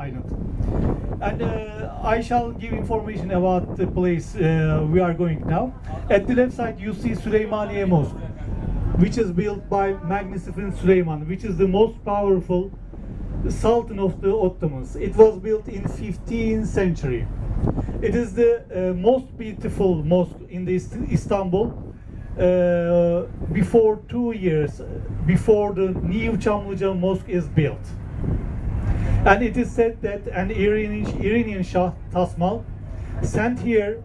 island. And I shall give information about the place we are going now. At the left side you see Süleymaniye Mosque, which is built by Magnificent Süleyman, which is the most powerful Sultan of the Ottomans. It was built in 15th century. It is the most beautiful mosque in the Istanbul. Before 2 years before the new Çamlıca Mosque is built. And it is said that an Iranian Shah Tasmal sent here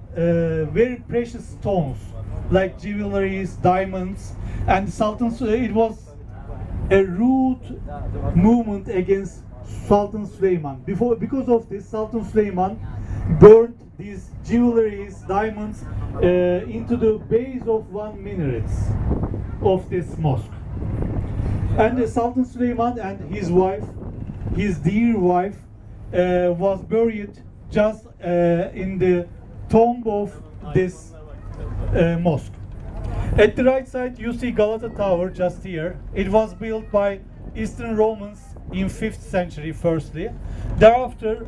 very precious stones like jewelries, diamonds, and Sultan. It was a rude movement against Sultan Süleyman. Because of this, Sultan Süleyman burned these jewelries, diamonds into the base of one minaret of this mosque. And Sultan Süleyman and his wife, his dear wife, was buried just in the tomb of this mosque. At the right side you see Galata Tower just here. It was built by Eastern Romans in 5th century firstly. Thereafter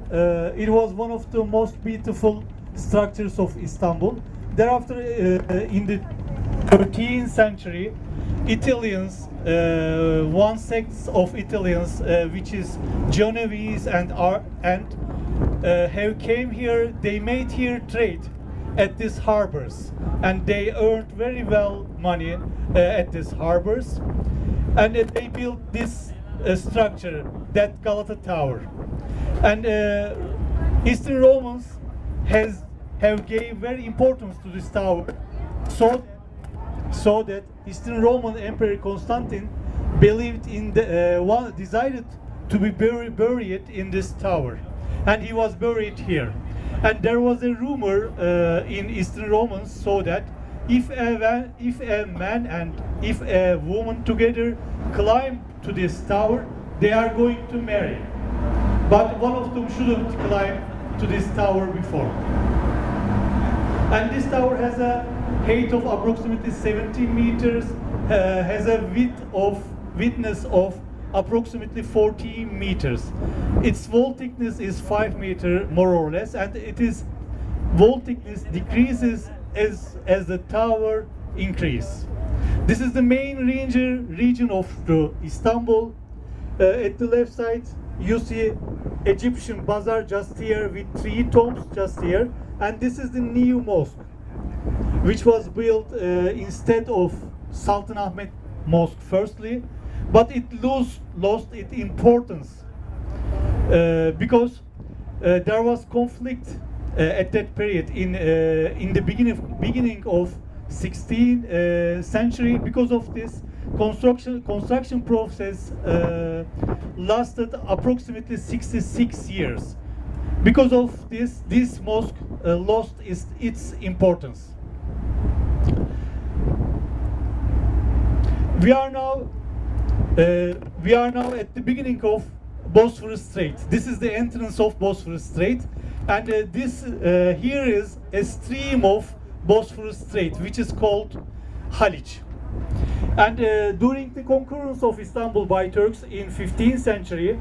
it was one of the most beautiful structures of Istanbul. Thereafter in the 13th century, Italians, one sect of Italians which is Genoese and have came here. They made here trade at these harbors, and they earned very well money at these harbors, and they built this structure, that Galata Tower. And Eastern Romans have gave very importance to this tower, so that Eastern Roman Emperor Constantine believed in the decided to be buried in this tower, and he was buried here. And there was a rumor in Eastern Romans so that if a man and if a woman together climb to this tower, they are going to marry. But one of them shouldn't climb to this tower before. And this tower has a height of approximately 17 meters, has a width of approximately 14 meters. Its wall thickness is 5 meters more or less, and wall thickness decreases as the tower increases. This is the main region of the Istanbul. At the left side you see Egyptian bazaar just here with 3 tombs just here, and this is the new mosque which was built instead of Sultan Ahmet Mosque firstly, but it lost its importance because there was conflict at that period in the beginning of 16th century. Because of this, construction process lasted approximately 66 years. Because of this mosque lost its importance. We are now at the beginning of Bosphorus Strait. This is the entrance of Bosphorus Strait, and here is a stream of Bosphorus Strait, which is called Haliç. And during the conquerance of Istanbul by Turks in 15th century,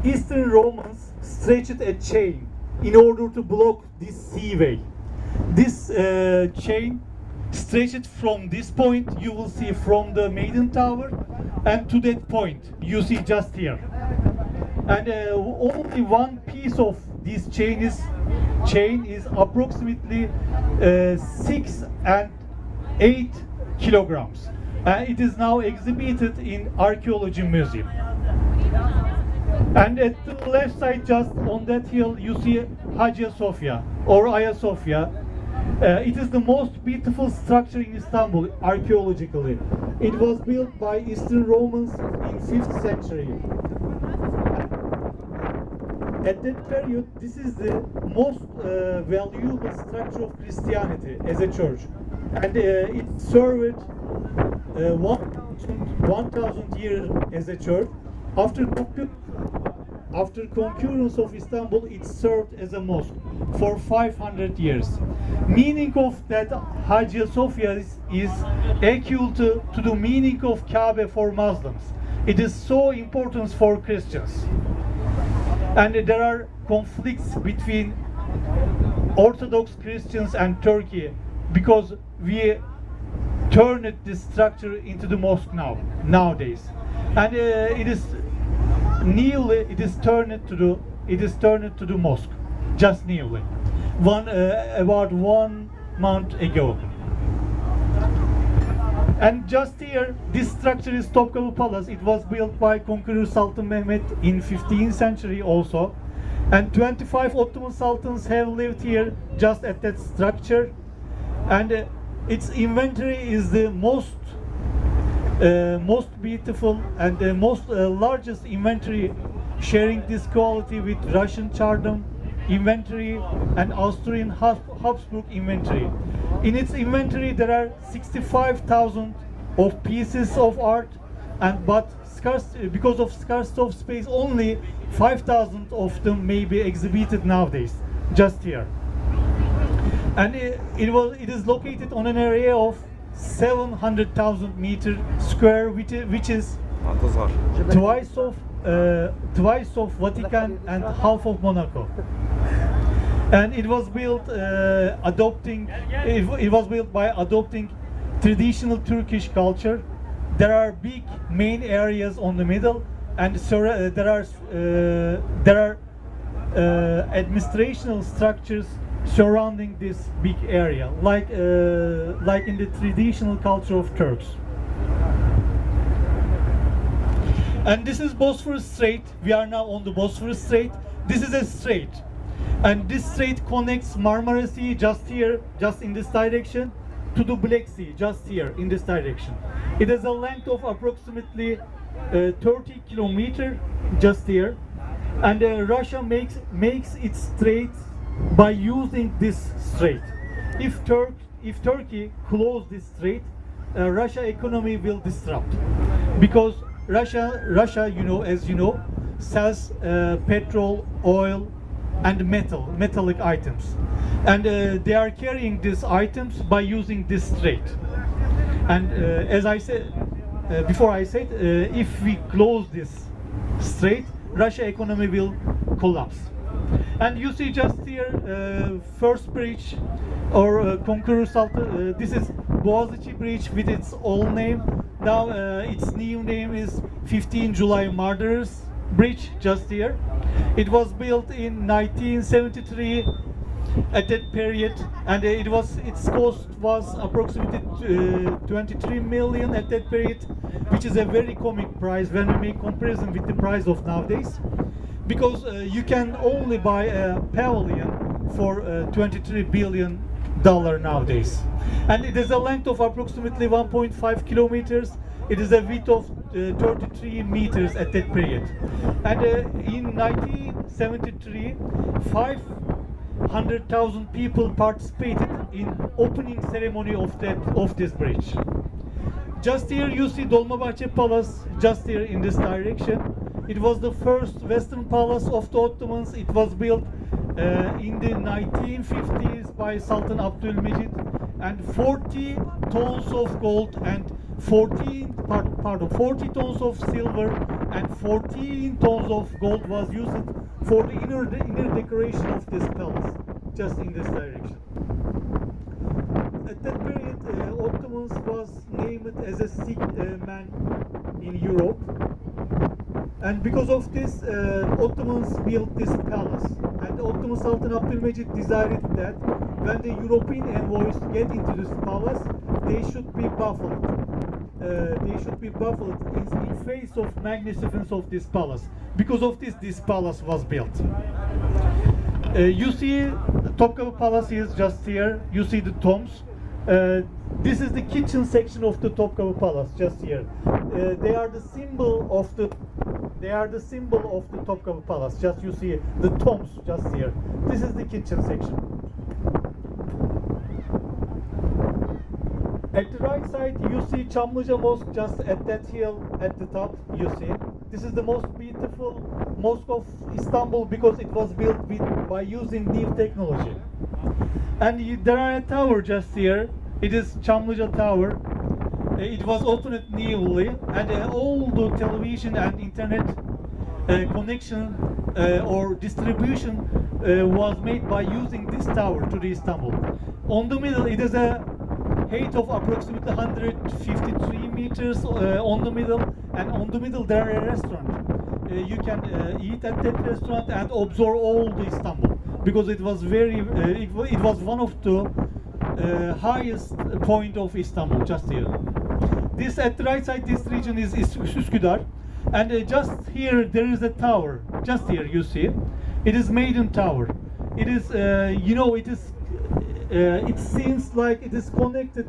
Eastern Romans stretched a chain in order to block this seaway. This chain stretched from this point, you will see from the Maiden Tower, and to that point you see just here. And only one piece of this chain is approximately 6 and 8 kilograms. It is now exhibited in Archaeology Museum. And at the left side, just on that hill, you see Hagia Sophia or Hagia Sophia. It is the most beautiful structure in Istanbul archaeologically. It was built by Eastern Romans in 5th century. At that period, this is the most valuable structure of Christianity as a church, and it served 1,000 years as a church. After concurrence of Istanbul, it served as a mosque for 500 years. Meaning of that Hagia Sophia is equal to the meaning of Kaaba for Muslims. It is so important for Christians. And there are conflicts between Orthodox Christians and Turkey because we turned this structure into the mosque nowadays, and it is turned to the mosque just newly, about 1 month ago. And just here, this structure is Topkapı Palace. It was built by Conqueror Sultan Mehmet in 15th century also. And 25 Ottoman sultans have lived here just at that structure. And its inventory is the most beautiful and the most largest inventory, sharing this quality with Russian Chardon inventory and Austrian Habsburg inventory. In its inventory there are 65,000 of pieces of art, but because of scarcity of space, only 5,000 of them may be exhibited nowadays, just here. And it is located on an area of 700,000 meter square, which is twice of Vatican and half of Monaco. And it was built by adopting traditional Turkish culture. There are big main areas on the middle, and there are administrational structures surrounding this big area, like in the traditional culture of Turks. And this is Bosphorus Strait. We are now on the Bosphorus Strait. This is a strait, and this strait connects Marmara Sea just here, just in this direction, to the Black Sea just here in this direction. It has a length of approximately 30 kilometers just here, and Russia makes its strait by using this strait. If Turkey close this strait, Russia economy will disrupt, because Russia, as you know, sells petrol, oil, and metallic items, and they are carrying these items by using this strait. And as I said before, if we close this strait, Russia economy will collapse. And you see just here, first bridge, or Conqueror Sultan. This is Boğaziçi Bridge with its old name. Now its new name is 15 July Martyrs Bridge, just here. It was built in 1973 at that period, and its cost was approximately 23 million at that period, which is a very comic price when we make comparison with the price of nowadays, because you can only buy a pavilion for $23 billion nowadays. And it has a length of approximately 1.5 kilometers. It is a width of 33 meters at that period. And in 1973, 500,000 people participated in opening ceremony of this bridge. Just here you see Dolmabahce Palace, just here in this direction. It was the first Western palace of the Ottomans. It was built in the 1950s by Sultan Abdülmecit, and 40 tons of gold and 40 tons of silver and 14 tons of gold was used for the inner decoration of this palace, just in this direction. At that period, Ottomans was named as a sick man in Europe, and because of this, Ottomans built this palace. And the Ottoman Sultan Abdülmecit decided that when the European envoys get into this palace, they should be baffled. In face of magnificence of this palace. Because of this palace was built. You see Topkapı Palace is just here. You see the tombs. This is the kitchen section of the Topkapı Palace, just here. They are the symbol of the Topkapı Palace. Just you see the tombs just here. This is the kitchen section. At the right side, you see Çamlıca Mosque just at that hill at the top. You see, this is the most beautiful mosque of Istanbul because it was built by using new technology. And there are a tower just here. It is Çamlıca Tower. It was opened newly, and all the television and internet connection or distribution was made by using this tower to the Istanbul. On the middle, it is a height of approximately 153 meters on the middle, and on the middle there are a restaurant. You can eat at that restaurant and observe all the Istanbul, because it was it was one of the highest point of Istanbul, just here. This at the right side, this region is Üsküdar, and just here there is a tower. Just here you see, it is Maiden Tower. It is, you know, it is. It seems like it is connected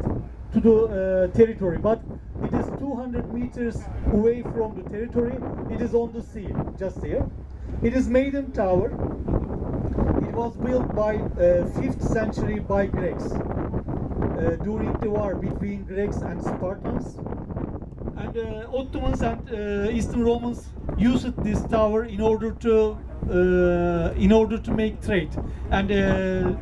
to the territory, but it is 200 meters away from the territory. It is on the sea, just here. It is Maiden Tower. It was built by 5th century by Greeks during the war between Greeks and Spartans. And Ottomans and Eastern Romans used this tower in order to make trade, and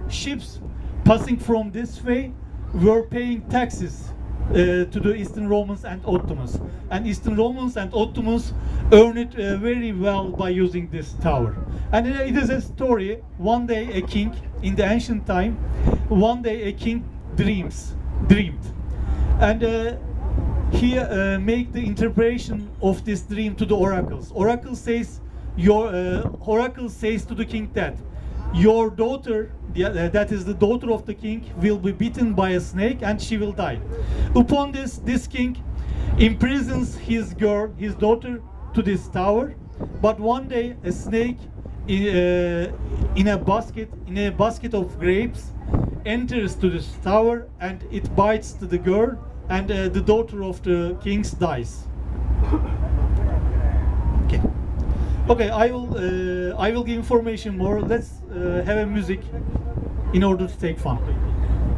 ships passing from this way were paying taxes to the Eastern Romans and Ottomans, and Eastern Romans and Ottomans earned it very well by using this tower. And it is a story. One day a king, in the ancient time, one day a king dreamed, and he make the interpretation of this dream to the oracles. Oracle says to the king that your daughter, that is the daughter of the king, will be bitten by a snake and she will die. Upon this king imprisons his daughter to this tower. But one day a snake in a basket of grapes enters to this tower, and it bites to the girl, and the daughter of the king dies. Okay, I will give information more. Let's have a music in order to take fun.